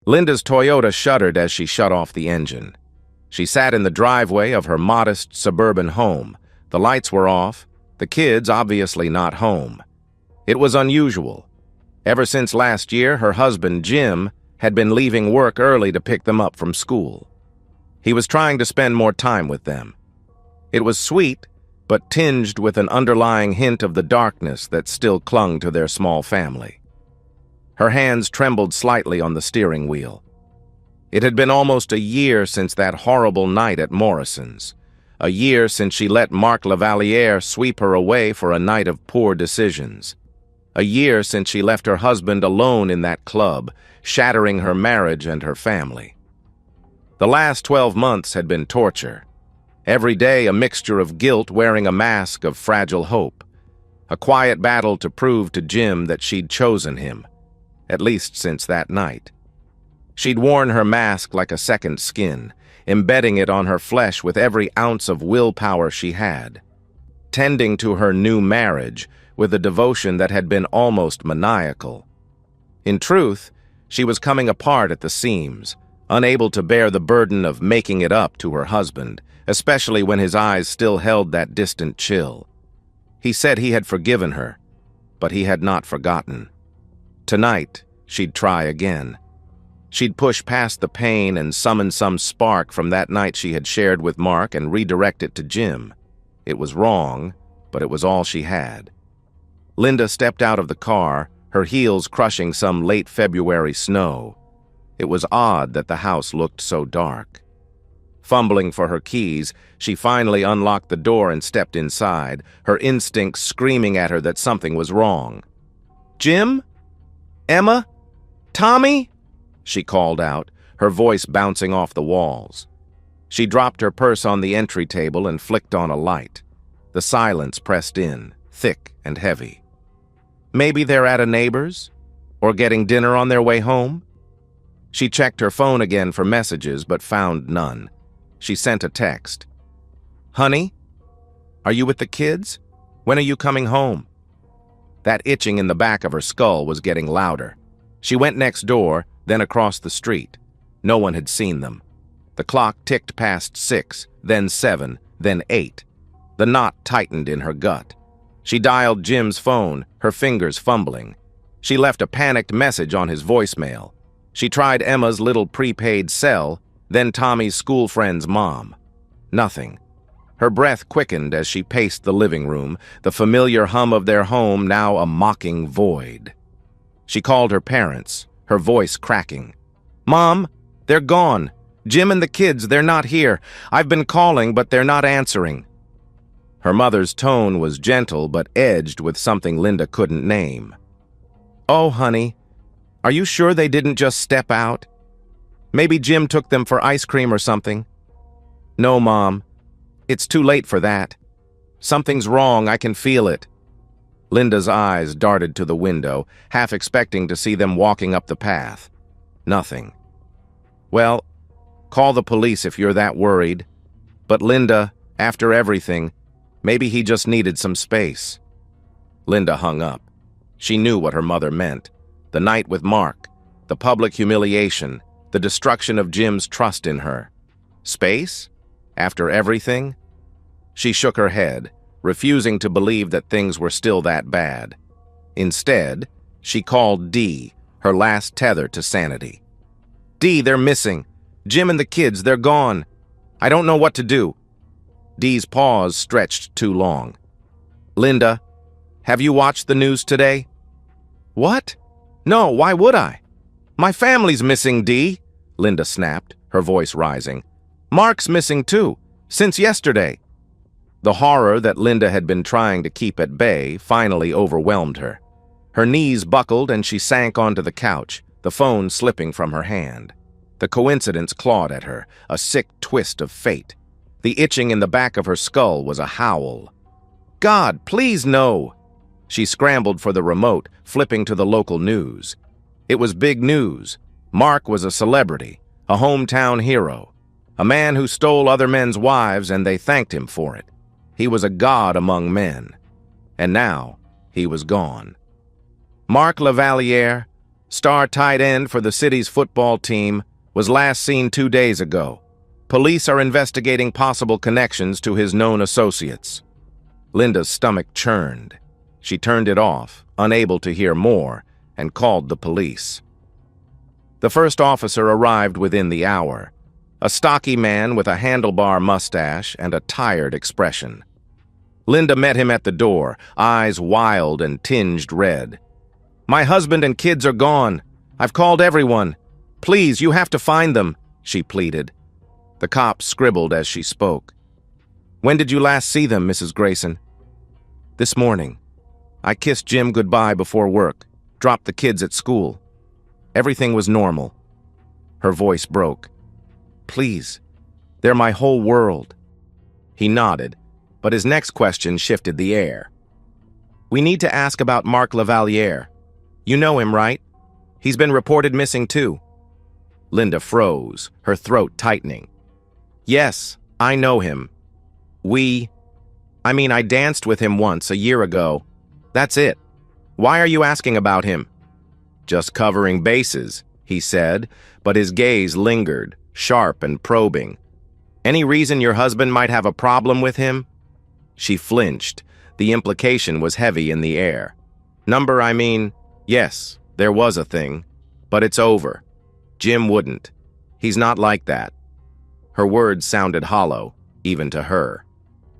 Linda's Toyota shuddered as she shut off the engine. She sat in the driveway of her modest suburban home. The lights were off, the kids obviously not home. It was unusual. Ever since last year, her husband, Jim, had been leaving work early to pick them up from school. He was trying to spend more time with them. It was sweet, but tinged with an underlying hint of the darkness that still clung to their small family. Her hands trembled slightly on the steering wheel. It had been almost a year since that horrible night at Morrison's. A year since she let Mark Lavaliere sweep her away for a night of poor decisions. A year since she left her husband alone in that club, shattering her marriage and her family. The last 12 months had been torture. Every day a mixture of guilt wearing a mask of fragile hope. A quiet battle to prove to Jim that she'd chosen him, at least since that night. She'd worn her mask like a second skin, embedding it on her flesh with every ounce of willpower she had. Tending to her new marriage with a devotion that had been almost maniacal. In truth, she was coming apart at the seams, unable to bear the burden of making it up to her husband, especially when his eyes still held that distant chill. He said he had forgiven her, but he had not forgotten. Tonight, she'd try again. She'd push past the pain and summon some spark from that night she had shared with Mark and redirect it to Jim. It was wrong, but it was all she had. Linda stepped out of the car, her heels crushing some late February snow. It was odd that the house looked so dark. Fumbling for her keys, she finally unlocked the door and stepped inside, her instincts screaming at her that something was wrong. "Jim? Emma? Tommy?" she called out, her voice bouncing off the walls. She dropped her purse on the entry table and flicked on a light. The silence pressed in, thick and heavy. Maybe they're at a neighbor's? Or getting dinner on their way home? She checked her phone again for messages, but found none. She sent a text. "Honey? Are you with the kids? When are you coming home?" That itching in the back of her skull was getting louder. She went next door, then across the street. No one had seen them. The clock ticked past 6, then 7, then 8. The knot tightened in her gut. She dialed Jim's phone, her fingers fumbling. She left a panicked message on his voicemail. She tried Emma's little prepaid cell, then Tommy's school friend's mom. Nothing. Her breath quickened as she paced the living room, the familiar hum of their home now a mocking void. She called her parents, her voice cracking. "Mom, they're gone. Jim and the kids, they're not here. I've been calling, but they're not answering." Her mother's tone was gentle but edged with something Linda couldn't name. "Oh, honey, are you sure they didn't just step out? Maybe Jim took them for ice cream or something?" "No, Mom. It's too late for that. Something's wrong, I can feel it." Linda's eyes darted to the window, half expecting to see them walking up the path. Nothing. "Well, call the police if you're that worried. But Linda, after everything, maybe he just needed some space." Linda hung up. She knew what her mother meant. The night with Mark, the public humiliation, the destruction of Jim's trust in her. Space? After everything? She shook her head, refusing to believe that things were still that bad. Instead, she called Dee, her last tether to sanity. "Dee, they're missing. Jim and the kids, they're gone. I don't know what to do." Dee's pause stretched too long. "Linda, have you watched the news today?" "What? No, why would I?" "My family's missing, Dee," Linda snapped, her voice rising. "Mark's missing too, since yesterday." The horror that Linda had been trying to keep at bay finally overwhelmed her. Her knees buckled and she sank onto the couch, the phone slipping from her hand. The coincidence clawed at her, a sick twist of fate. The itching in the back of her skull was a howl. "God, please no!" She scrambled for the remote, flipping to the local news. It was big news. Mark was a celebrity, a hometown hero, a man who stole other men's wives, and they thanked him for it. He was a god among men. And now, he was gone. Mark Lavaliere, star tight end for the city's football team, was last seen 2 days ago. Police are investigating possible connections to his known associates. Linda's stomach churned. She turned it off, unable to hear more, and called the police. The first officer arrived within the hour, a stocky man with a handlebar mustache and a tired expression. Linda met him at the door, eyes wild and tinged red. "My husband and kids are gone. I've called everyone. Please, you have to find them," she pleaded. The cop scribbled as she spoke. "When did you last see them, Mrs. Grayson?" "This morning. I kissed Jim goodbye before work, dropped the kids at school. Everything was normal." Her voice broke. "Please, they're my whole world." He nodded, but his next question shifted the air. "We need to ask about Mark Lavaliere. You know him, right? He's been reported missing too." Linda froze, her throat tightening. "Yes, I know him. I danced with him once a year ago. That's it. Why are you asking about him?" "Just covering bases," he said, but his gaze lingered, sharp and probing. "Any reason your husband might have a problem with him?" She flinched. The implication was heavy in the air. Yes, there was a thing, but it's over. Jim wouldn't. He's not like that." Her words sounded hollow, even to her.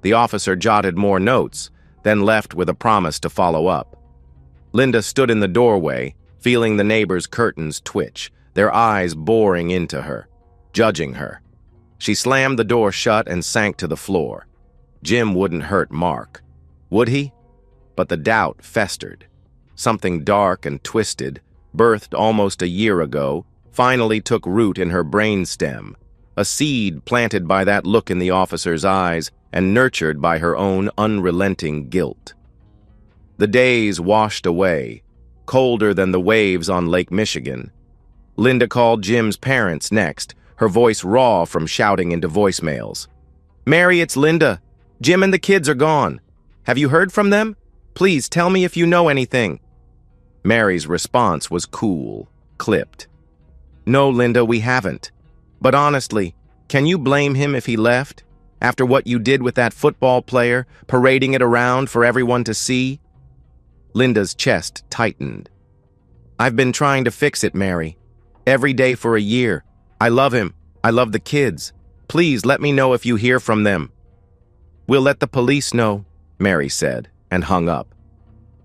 The officer jotted more notes, then left with a promise to follow up. Linda stood in the doorway, feeling the neighbors' curtains twitch, their eyes boring into her, judging her. She slammed the door shut and sank to the floor. Jim wouldn't hurt Mark. Would he? But the doubt festered. Something dark and twisted, birthed almost a year ago, finally took root in her brainstem, a seed planted by that look in the officer's eyes and nurtured by her own unrelenting guilt. The days washed away, colder than the waves on Lake Michigan. Linda called Jim's parents next, her voice raw from shouting into voicemails. "Mary, it's Linda. Jim and the kids are gone. Have you heard from them? Please tell me if you know anything." Mary's response was cool, clipped. "No, Linda, we haven't. But honestly, can you blame him if he left? After what you did with that football player, parading it around for everyone to see?" Linda's chest tightened. "I've been trying to fix it, Mary. Every day for a year. I love him. I love the kids. Please let me know if you hear from them." "We'll let the police know," Mary said, and hung up.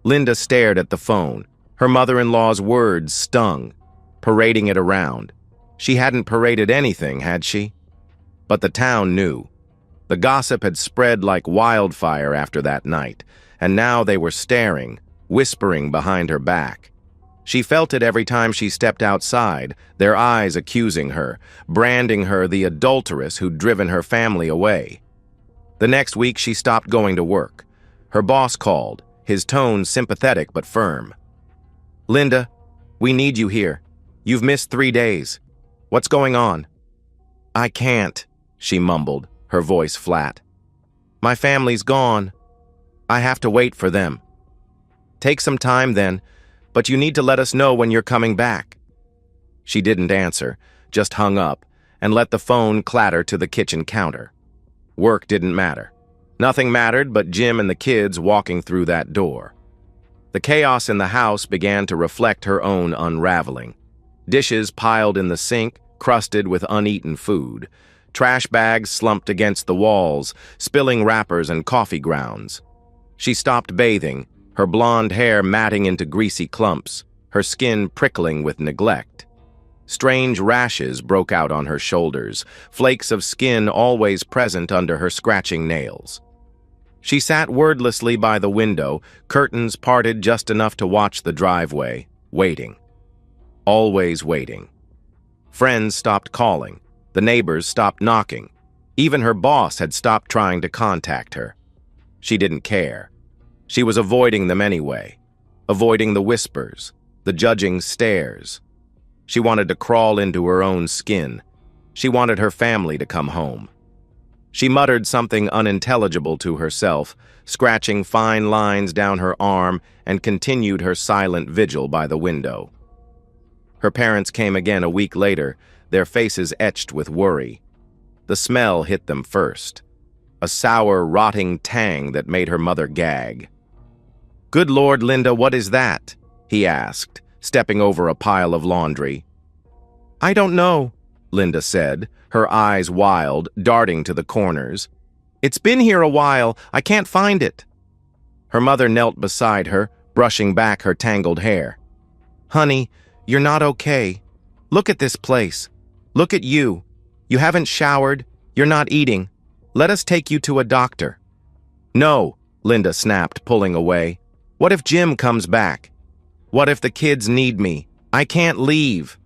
Linda stared at the phone. Her mother-in-law's words stung, parading it around. She hadn't paraded anything, had she? But the town knew. The gossip had spread like wildfire after that night, and now they were staring, whispering behind her back. She felt it every time she stepped outside, their eyes accusing her, branding her the adulteress who'd driven her family away. The next week she stopped going to work. Her boss called, his tone sympathetic but firm. "Linda, we need you here. You've missed 3 days. What's going on?" "I can't," she mumbled, her voice flat. "My family's gone. I have to wait for them." "Take some time then, but you need to let us know when you're coming back." She didn't answer, just hung up, and let the phone clatter to the kitchen counter. Work didn't matter. Nothing mattered but Jim and the kids walking through that door. The chaos in the house began to reflect her own unraveling. Dishes piled in the sink, crusted with uneaten food. Trash bags slumped against the walls, spilling wrappers and coffee grounds. She stopped bathing, her blonde hair matting into greasy clumps, her skin prickling with neglect. Strange rashes broke out on her shoulders, flakes of skin always present under her scratching nails. She sat wordlessly by the window, curtains parted just enough to watch the driveway, waiting. Always waiting. Friends stopped calling. The neighbors stopped knocking. Even her boss had stopped trying to contact her. She didn't care. She was avoiding them anyway, avoiding the whispers, the judging stares. She wanted to crawl into her own skin. She wanted her family to come home. She muttered something unintelligible to herself, scratching fine lines down her arm, and continued her silent vigil by the window. Her parents came again a week later, their faces etched with worry. The smell hit them first. A sour, rotting tang that made her mother gag. "Good Lord, Linda, what is that?" he asked, stepping over a pile of laundry. "I don't know," Linda said, her eyes wild, darting to the corners. "It's been here a while. I can't find it." Her mother knelt beside her, brushing back her tangled hair. "Honey, you're not okay. Look at this place. Look at you. You haven't showered. You're not eating. Let us take you to a doctor." "No," Linda snapped, pulling away. "What if Jim comes back? What if the kids need me? I can't leave."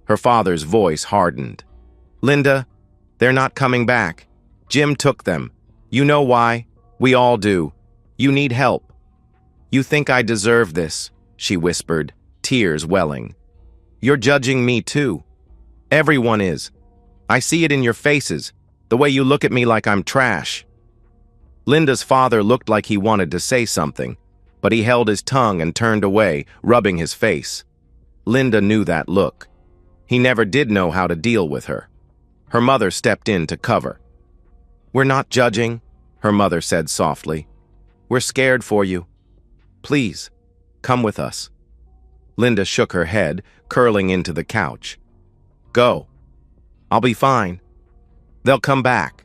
Her father's voice hardened. "Linda, they're not coming back. Jim took them. You know why? We all do. You need help." "You think I deserve this," she whispered, tears welling. "You're judging me too. Everyone is. I see it in your faces, the way you look at me like I'm trash." Linda's father looked like he wanted to say something, but he held his tongue and turned away, rubbing his face. Linda knew that look. He never did know how to deal with her. Her mother stepped in to cover. "We're not judging," her mother said softly. "We're scared for you. Please, come with us." Linda shook her head, curling into the couch. "Go. I'll be fine. They'll come back."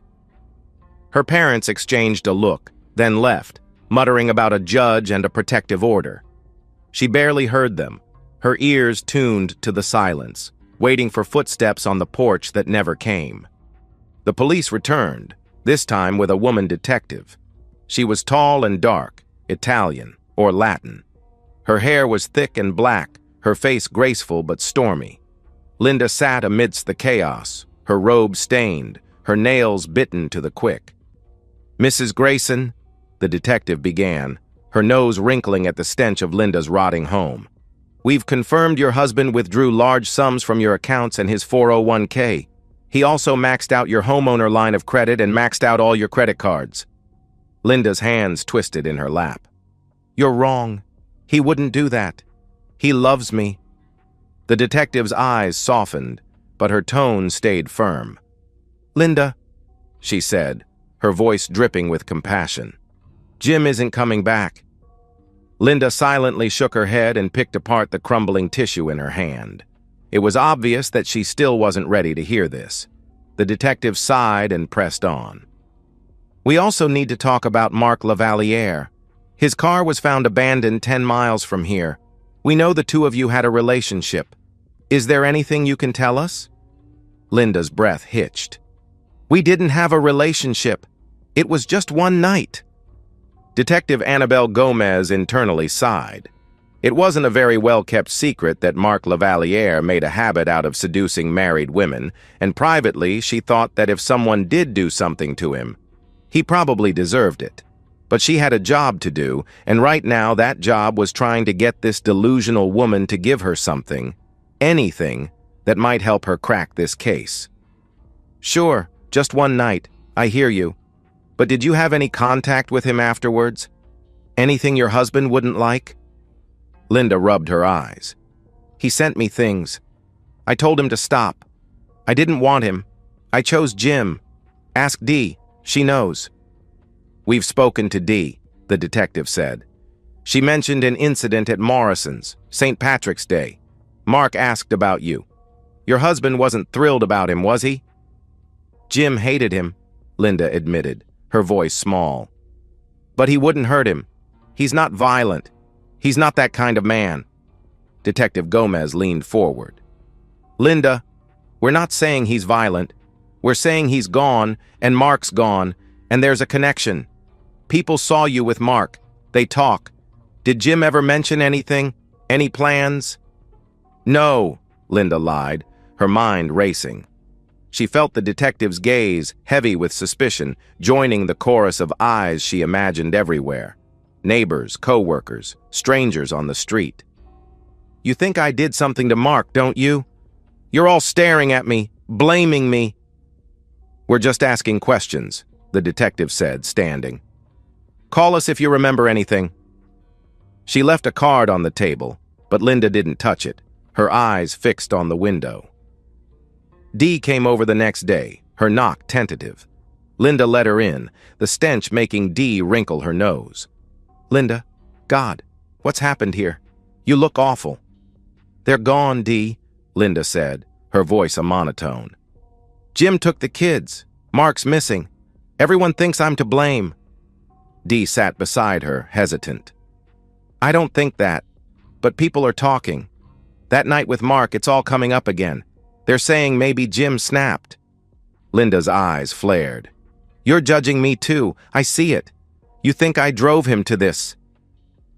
Her parents exchanged a look, then left, muttering about a judge and a protective order. She barely heard them, her ears tuned to the silence, waiting for footsteps on the porch that never came. The police returned, this time with a woman detective. She was tall and dark, Italian or Latin. Her hair was thick and black, her face graceful but stormy. Linda sat amidst the chaos, her robe stained, her nails bitten to the quick. "Mrs. Grayson," the detective began, her nose wrinkling at the stench of Linda's rotting home. "We've confirmed your husband withdrew large sums from your accounts and his 401k. He also maxed out your homeowner line of credit and maxed out all your credit cards." Linda's hands twisted in her lap. "You're wrong. He wouldn't do that. He loves me." The detective's eyes softened, but her tone stayed firm. "Linda," she said, her voice dripping with compassion, "Jim isn't coming back." Linda silently shook her head and picked apart the crumbling tissue in her hand. It was obvious that she still wasn't ready to hear this. The detective sighed and pressed on. "We also need to talk about Mark Lavaliere. His car was found abandoned 10 miles from here. We know the two of you had a relationship. Is there anything you can tell us?" Linda's breath hitched. "We didn't have a relationship. It was just one night." Detective Annabelle Gomez internally sighed. It wasn't a very well-kept secret that Mark Lavaliere made a habit out of seducing married women, and privately she thought that if someone did do something to him, he probably deserved it. But she had a job to do, and right now that job was trying to get this delusional woman to give her something, anything, that might help her crack this case. "Sure, just one night. I hear you. But did you have any contact with him afterwards? Anything your husband wouldn't like?" Linda rubbed her eyes. "He sent me things. I told him to stop. I didn't want him. I chose Jim. Ask Dee. She knows." "We've spoken to Dee," the detective said. "She mentioned an incident at Morrison's, St. Patrick's Day. Mark asked about you. Your husband wasn't thrilled about him, was he?" "Jim hated him," Linda admitted, her voice small. "But he wouldn't hurt him. He's not violent. He's not that kind of man." Detective Gomez leaned forward. "Linda, we're not saying he's violent. We're saying he's gone, and Mark's gone, and there's a connection. People saw you with Mark. They talk. Did Jim ever mention anything? Any plans?" "No," Linda lied, her mind racing. She felt the detective's gaze, heavy with suspicion, joining the chorus of eyes she imagined everywhere. Neighbors, co-workers, strangers on the street. "You think I did something to Mark, don't you? You're all staring at me, blaming me." "We're just asking questions," the detective said, standing. "Call us if you remember anything." She left a card on the table, but Linda didn't touch it. her eyes fixed on the window. Dee came over the next day, her knock tentative. Linda let her in, the stench making Dee wrinkle her nose. "Linda, God, what's happened here? You look awful." "They're gone, Dee," Linda said, her voice a monotone. "Jim took the kids. Mark's missing. Everyone thinks I'm to blame." Dee sat beside her, hesitant. "I don't think that, but people are talking. That night with Mark, it's all coming up again. They're saying maybe Jim snapped." Linda's eyes flared. "You're judging me too. I see it. You think I drove him to this."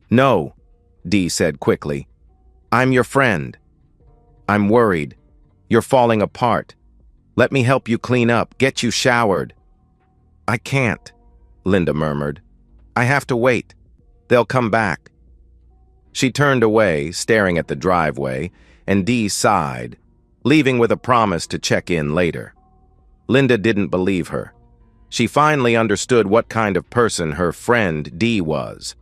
"No," Dee said quickly. "I'm your friend. I'm worried. You're falling apart. Let me help you clean up, get you showered." "I can't," Linda murmured. "I have to wait. They'll come back." She turned away, staring at the driveway, and Dee sighed, leaving with a promise to check in later. Linda didn't believe her. She finally understood what kind of person her friend Dee was.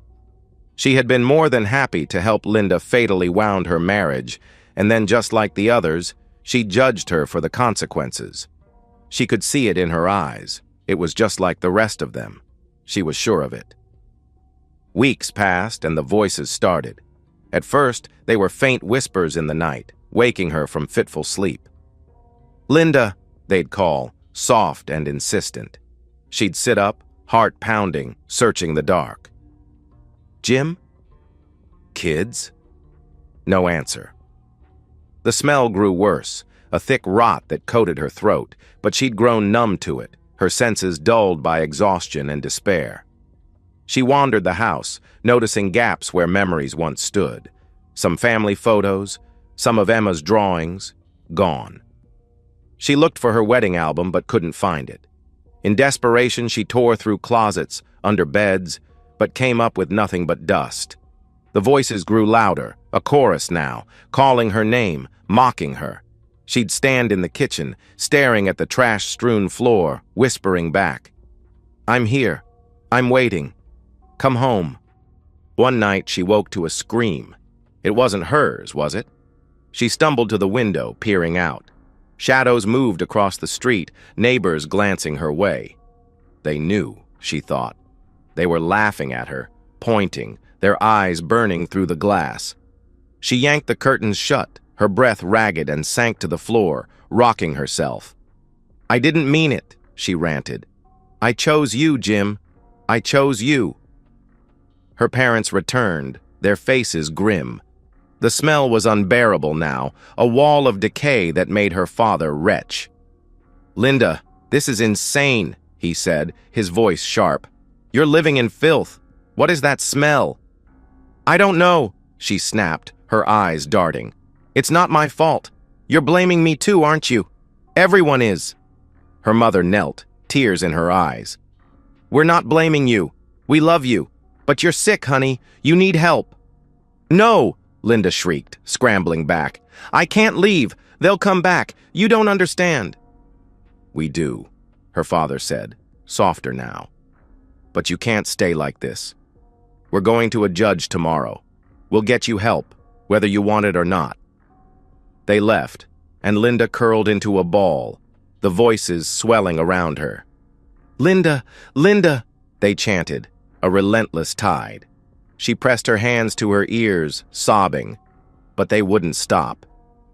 She had been more than happy to help Linda fatally wound her marriage, and then just like the others, she judged her for the consequences. She could see it in her eyes. It was just like the rest of them. She was sure of it. Weeks passed and the voices started. At first, they were faint whispers in the night, waking her from fitful sleep. "Linda," they'd call, soft and insistent. She'd sit up, heart pounding, searching the dark. "Jim? Kids?" No answer. The smell grew worse, a thick rot that coated her throat, but she'd grown numb to it, her senses dulled by exhaustion and despair. She wandered the house, noticing gaps where memories once stood. Some family photos, some of Emma's drawings, gone. She looked for her wedding album but couldn't find it. In desperation, she tore through closets, under beds, but came up with nothing but dust. The voices grew louder, a chorus now, calling her name, mocking her. She'd stand in the kitchen, staring at the trash-strewn floor, whispering back, "I'm here. I'm waiting. Come home." One night, she woke to a scream. It wasn't hers, was it? She stumbled to the window, peering out. Shadows moved across the street, neighbors glancing her way. They knew, she thought. They were laughing at her, pointing, their eyes burning through the glass. She yanked the curtains shut, her breath ragged, and sank to the floor, rocking herself. "I didn't mean it," she ranted. "I chose you, Jim. I chose you." Her parents returned, their faces grim. The smell was unbearable now, a wall of decay that made her father retch. "Linda, this is insane," he said, his voice sharp. "You're living in filth. What is that smell?" "I don't know," she snapped, her eyes darting. "It's not my fault. You're blaming me too, aren't you? Everyone is." Her mother knelt, tears in her eyes. "We're not blaming you. We love you. But you're sick, honey. You need help." "No!" Linda shrieked, scrambling back. "I can't leave. They'll come back. You don't understand." "We do," her father said, softer now. "But you can't stay like this. We're going to a judge tomorrow. We'll get you help, whether you want it or not." They left, and Linda curled into a ball, the voices swelling around her. "Linda, Linda," they chanted, a relentless tide. She pressed her hands to her ears, sobbing, but they wouldn't stop.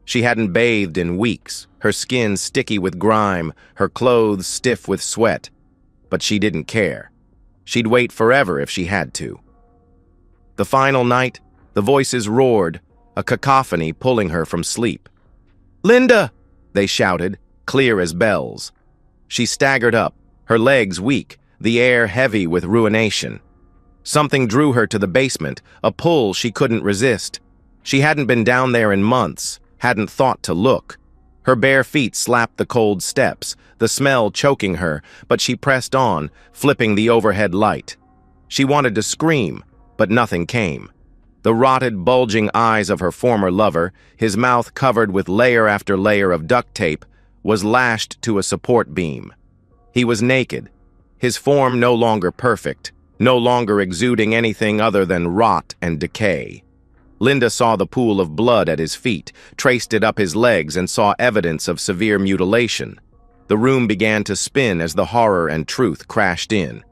She hadn't bathed in weeks, her skin sticky with grime, her clothes stiff with sweat. But she didn't care. She'd wait forever if she had to. The final night, the voices roared, a cacophony pulling her from sleep. "Linda!" they shouted, clear as bells. She staggered up, her legs weak, the air heavy with ruination. Something drew her to the basement, a pull she couldn't resist. She hadn't been down there in months, hadn't thought to look. Her bare feet slapped the cold steps, the smell choking her, but she pressed on, flipping the overhead light. She wanted to scream, but nothing came. The rotted, bulging eyes of her former lover, his mouth covered with layer after layer of duct tape, was lashed to a support beam. He was naked, his form no longer perfect, no longer exuding anything other than rot and decay. Linda saw the pool of blood at his feet, traced it up his legs, and saw evidence of severe mutilation. The room began to spin as the horror and truth crashed in.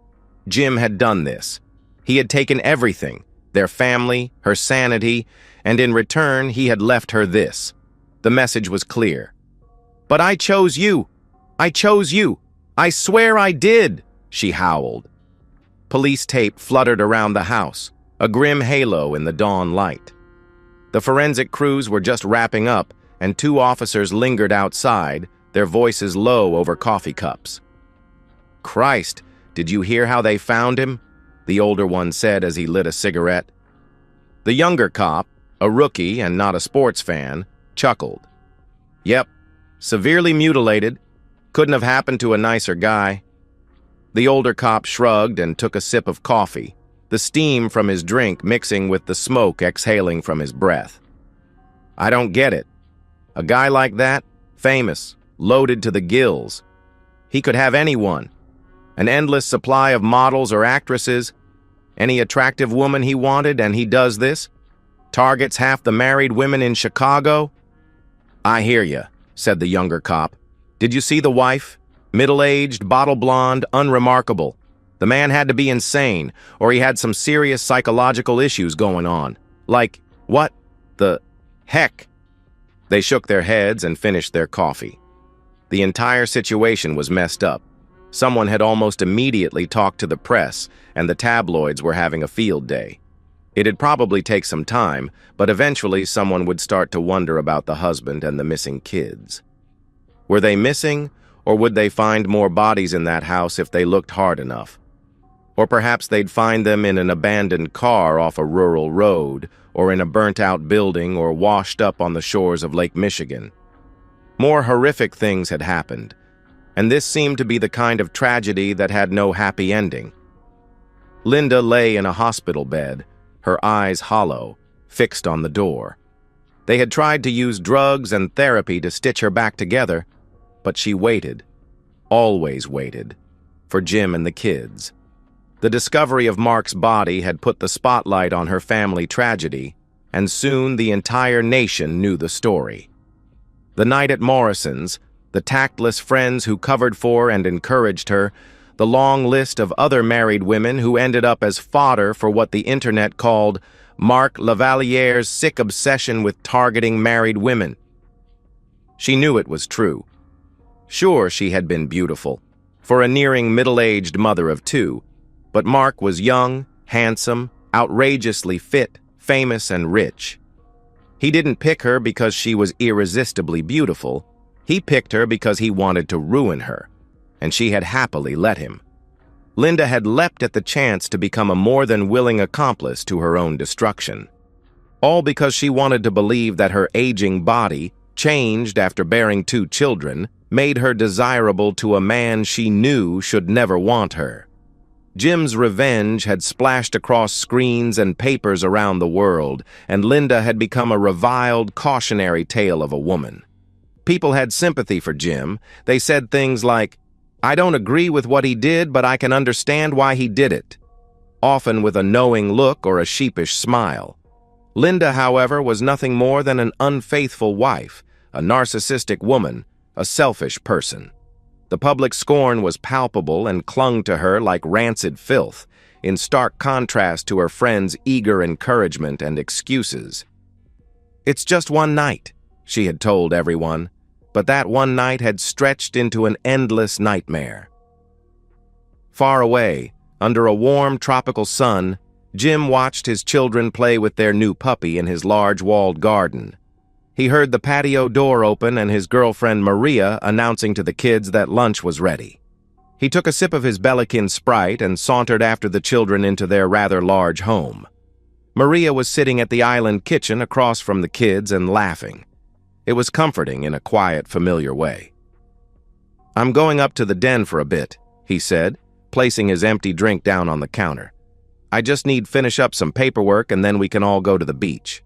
Jim had done this. He had taken everything, their family, her sanity, and in return he had left her this. The message was clear. "But I chose you! I chose you! I swear I did!" she howled. Police tape fluttered around the house, a grim halo in the dawn light. The forensic crews were just wrapping up, and 2 officers lingered outside, their voices low over coffee cups. "Christ, did you hear how they found him?" the older one said as he lit a cigarette. The younger cop, a rookie and not a sports fan, chuckled. "Yep, severely mutilated. Couldn't have happened to a nicer guy." The older cop shrugged and took a sip of coffee, the steam from his drink mixing with the smoke exhaling from his breath. "I don't get it. A guy like that, famous, loaded to the gills. He could have anyone. An endless supply of models or actresses. Any attractive woman he wanted, and he does this? Targets half the married women in Chicago?" "I hear ya," said the younger cop. "Did you see the wife? Middle-aged, bottle blonde, unremarkable. The man had to be insane, or he had some serious psychological issues going on. Like, what the heck?" They shook their heads and finished their coffee. The entire situation was messed up. Someone had almost immediately talked to the press, and the tabloids were having a field day. It'd probably take some time, but eventually someone would start to wonder about the husband and the missing kids. Were they missing, or would they find more bodies in that house if they looked hard enough? Or perhaps they'd find them in an abandoned car off a rural road, or in a burnt-out building, or washed up on the shores of Lake Michigan. More horrific things had happened, and this seemed to be the kind of tragedy that had no happy ending. Linda lay in a hospital bed, her eyes hollow, fixed on the door. They had tried to use drugs and therapy to stitch her back together, but she waited, always waited, for Jim and the kids. The discovery of Mark's body had put the spotlight on her family tragedy, and soon the entire nation knew the story. The night at Morrison's, the tactless friends who covered for and encouraged her, the long list of other married women who ended up as fodder for what the internet called Mark Lavaliere's sick obsession with targeting married women. She knew it was true. Sure, she had been beautiful, for a nearing middle-aged mother of 2, but Mark was young, handsome, outrageously fit, famous, and rich. He didn't pick her because she was irresistibly beautiful. He picked her because he wanted to ruin her, and she had happily let him. Linda had leapt at the chance to become a more than willing accomplice to her own destruction. All because she wanted to believe that her aging body, changed after bearing 2 children, made her desirable to a man she knew should never want her. Jim's revenge had splashed across screens and papers around the world, and Linda had become a reviled, cautionary tale of a woman. People had sympathy for Jim. They said things like, "I don't agree with what he did, but I can understand why he did it," often with a knowing look or a sheepish smile. Linda, however, was nothing more than an unfaithful wife, a narcissistic woman, a selfish person. The public scorn was palpable and clung to her like rancid filth, in stark contrast to her friends' eager encouragement and excuses. "It's just one night," she had told everyone, but that one night had stretched into an endless nightmare. Far away, under a warm tropical sun, Jim watched his children play with their new puppy in his large walled garden. He heard the patio door open and his girlfriend Maria announcing to the kids that lunch was ready. He took a sip of his Bellikin Sprite and sauntered after the children into their rather large home. Maria was sitting at the island kitchen across from the kids and laughing. It was comforting in a quiet, familiar way. "I'm going up to the den for a bit," he said, placing his empty drink down on the counter. "I just need finish up some paperwork and then we can all go to the beach."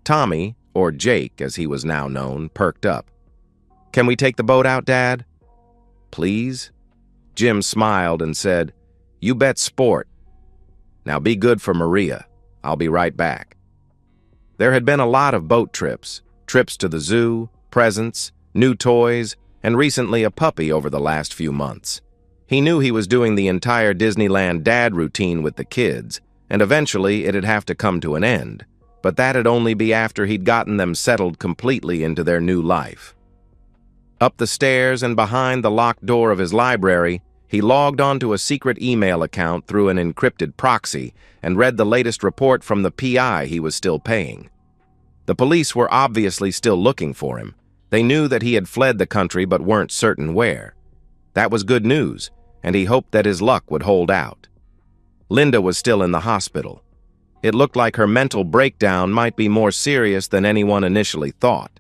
Tommy, or Jake as he was now known, perked up. "Can we take the boat out, Dad?" "Please?" Jim smiled and said, "You bet sport. Now be good for Maria. I'll be right back." There had been a lot of boat trips, trips to the zoo, presents, new toys, and recently a puppy over the last few months. He knew he was doing the entire Disneyland dad routine with the kids, and eventually it'd have to come to an end, but that'd only be after he'd gotten them settled completely into their new life. Up the stairs and behind the locked door of his library, he logged onto a secret email account through an encrypted proxy and read the latest report from the PI he was still paying. The police were obviously still looking for him. They knew that he had fled the country but weren't certain where. That was good news, and he hoped that his luck would hold out. Linda was still in the hospital. It looked like her mental breakdown might be more serious than anyone initially thought.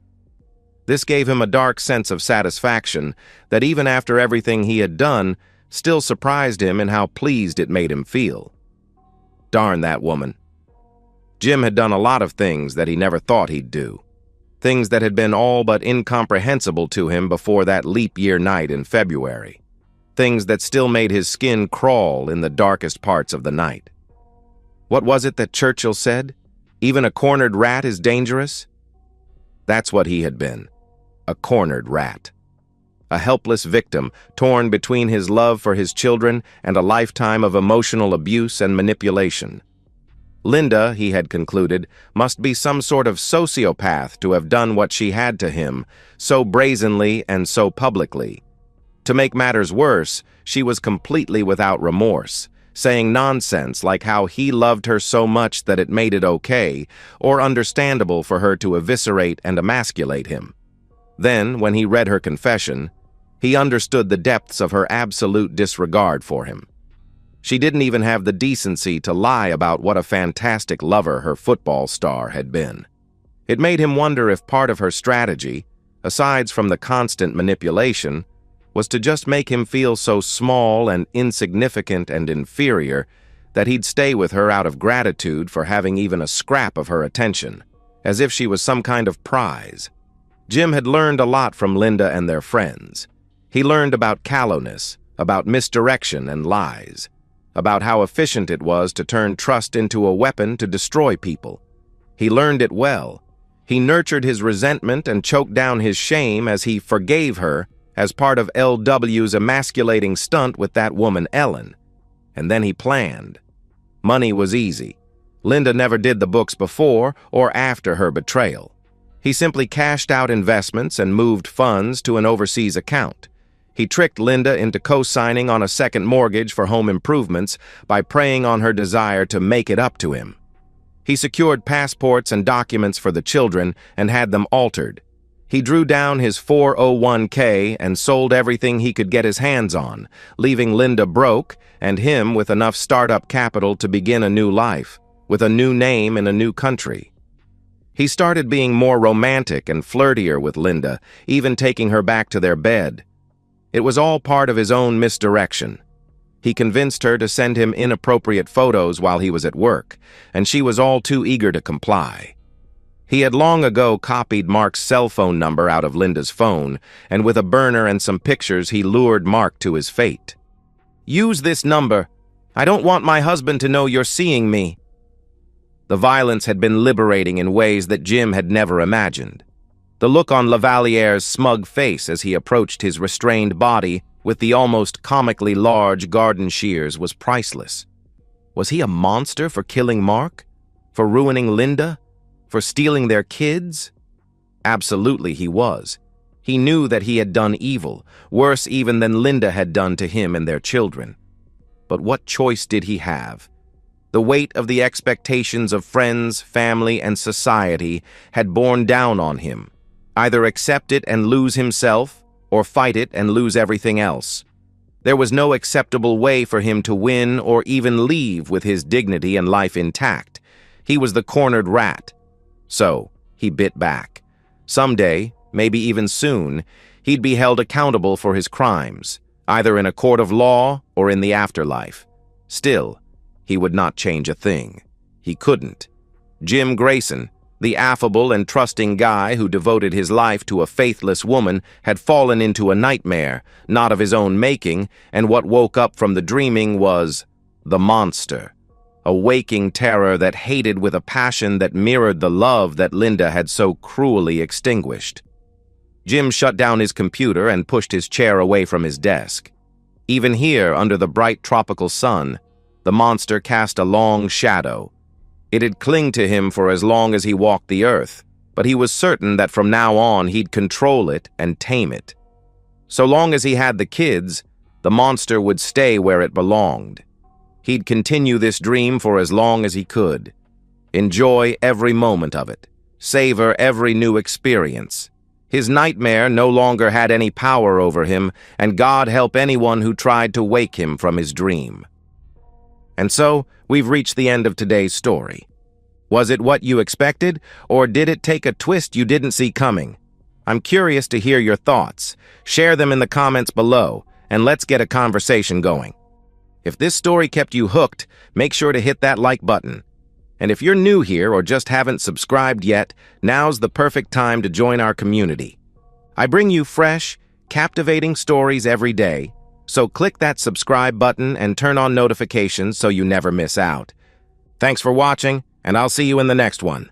This gave him a dark sense of satisfaction that even after everything he had done, still surprised him in how pleased it made him feel. Darn that woman. Jim had done a lot of things that he never thought he'd do. Things that had been all but incomprehensible to him before that leap year night in February. Things that still made his skin crawl in the darkest parts of the night. What was it that Churchill said? Even a cornered rat is dangerous? That's what he had been. A cornered rat. A helpless victim, torn between his love for his children and a lifetime of emotional abuse and manipulation. Linda, he had concluded, must be some sort of sociopath to have done what she had to him, so brazenly and so publicly. To make matters worse, she was completely without remorse, saying nonsense like how he loved her so much that it made it okay, or understandable for her to eviscerate and emasculate him. Then, when he read her confession, he understood the depths of her absolute disregard for him. She didn't even have the decency to lie about what a fantastic lover her football star had been. It made him wonder if part of her strategy, aside from the constant manipulation, was to just make him feel so small and insignificant and inferior that he'd stay with her out of gratitude for having even a scrap of her attention, as if she was some kind of prize. Jim had learned a lot from Linda and their friends. He learned about callousness, about misdirection and lies, about how efficient it was to turn trust into a weapon to destroy people. He learned it well. He nurtured his resentment and choked down his shame as he forgave her as part of LW's emasculating stunt with that woman Ellen. And then he planned. Money was easy. Linda never did the books before or after her betrayal. He simply cashed out investments and moved funds to an overseas account. He tricked Linda into co-signing on a second mortgage for home improvements by preying on her desire to make it up to him. He secured passports and documents for the children and had them altered. He drew down his 401k and sold everything he could get his hands on, leaving Linda broke and him with enough startup capital to begin a new life, with a new name in a new country. He started being more romantic and flirtier with Linda, even taking her back to their bed. It was all part of his own misdirection. He convinced her to send him inappropriate photos while he was at work, and she was all too eager to comply. He had long ago copied Mark's cell phone number out of Linda's phone, and with a burner and some pictures he lured Mark to his fate. "Use this number. I don't want my husband to know you're seeing me." The violence had been liberating in ways that Jim had never imagined. The look on Lavaliere's smug face as he approached his restrained body with the almost comically large garden shears was priceless. Was he a monster for killing Mark? For ruining Linda? For stealing their kids? Absolutely he was. He knew that he had done evil, worse even than Linda had done to him and their children. But what choice did he have? The weight of the expectations of friends, family, and society had borne down on him. Either accept it and lose himself, or fight it and lose everything else. There was no acceptable way for him to win or even leave with his dignity and life intact. He was the cornered rat. So, he bit back. Someday, maybe even soon, he'd be held accountable for his crimes, either in a court of law or in the afterlife. Still, he would not change a thing. He couldn't. Jim Grayson, the affable and trusting guy who devoted his life to a faithless woman, had fallen into a nightmare, not of his own making, and what woke up from the dreaming was the monster. a waking terror that hated with a passion that mirrored the love that Linda had so cruelly extinguished. Jim shut down his computer and pushed his chair away from his desk. Even here, under the bright tropical sun, the monster cast a long shadow. It'd cling to him for as long as he walked the earth, but he was certain that from now on he'd control it and tame it. So long as he had the kids, the monster would stay where it belonged. He'd continue this dream for as long as he could. Enjoy every moment of it. Savor every new experience. His nightmare no longer had any power over him, and God help anyone who tried to wake him from his dream. And so, we've reached the end of today's story. Was it what you expected, or did it take a twist you didn't see coming? I'm curious to hear your thoughts. Share them in the comments below, and let's get a conversation going. If this story kept you hooked, make sure to hit that like button. And if you're new here or just haven't subscribed yet, now's the perfect time to join our community. I bring you fresh, captivating stories every day, so click that subscribe button and turn on notifications so you never miss out. Thanks for watching, and I'll see you in the next one.